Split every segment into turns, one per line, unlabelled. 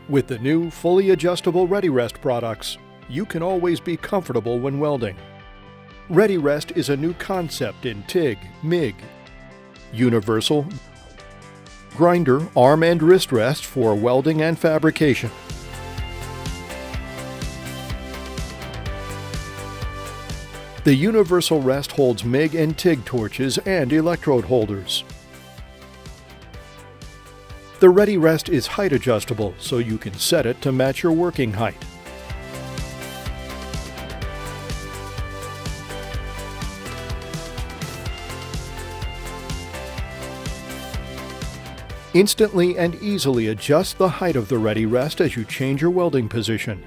With the new fully adjustable ReadyRest products, you can always be comfortable when welding. ReadyRest is a new concept in TIG, MIG, universal, grinder, arm and wrist rests for welding and fabrication. The universal rest holds MIG and TIG torches and electrode holders. The ReadyRest is height adjustable, so you can set it to match your working height. Instantly and easily adjust the height of the ReadyRest as you change your welding position.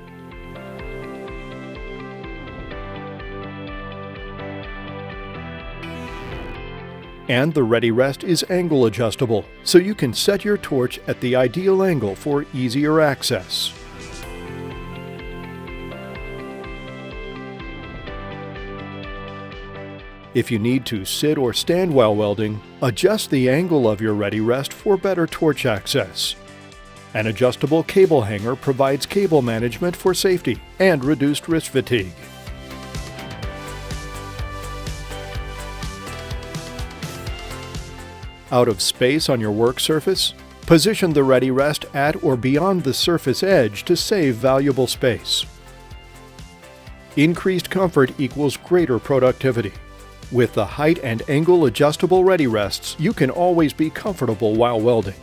And the ReadyRest is angle adjustable, so you can set your torch at the ideal angle for easier access. If you need to sit or stand while welding, adjust the angle of your ReadyRest for better torch access. An adjustable cable hanger provides cable management for safety and reduced wrist fatigue. Out of space on your work surface? Position the ReadyRest at or beyond the surface edge to save valuable space. Increased comfort equals greater productivity. With the height and angle adjustable ReadyRests, you can always be comfortable while welding.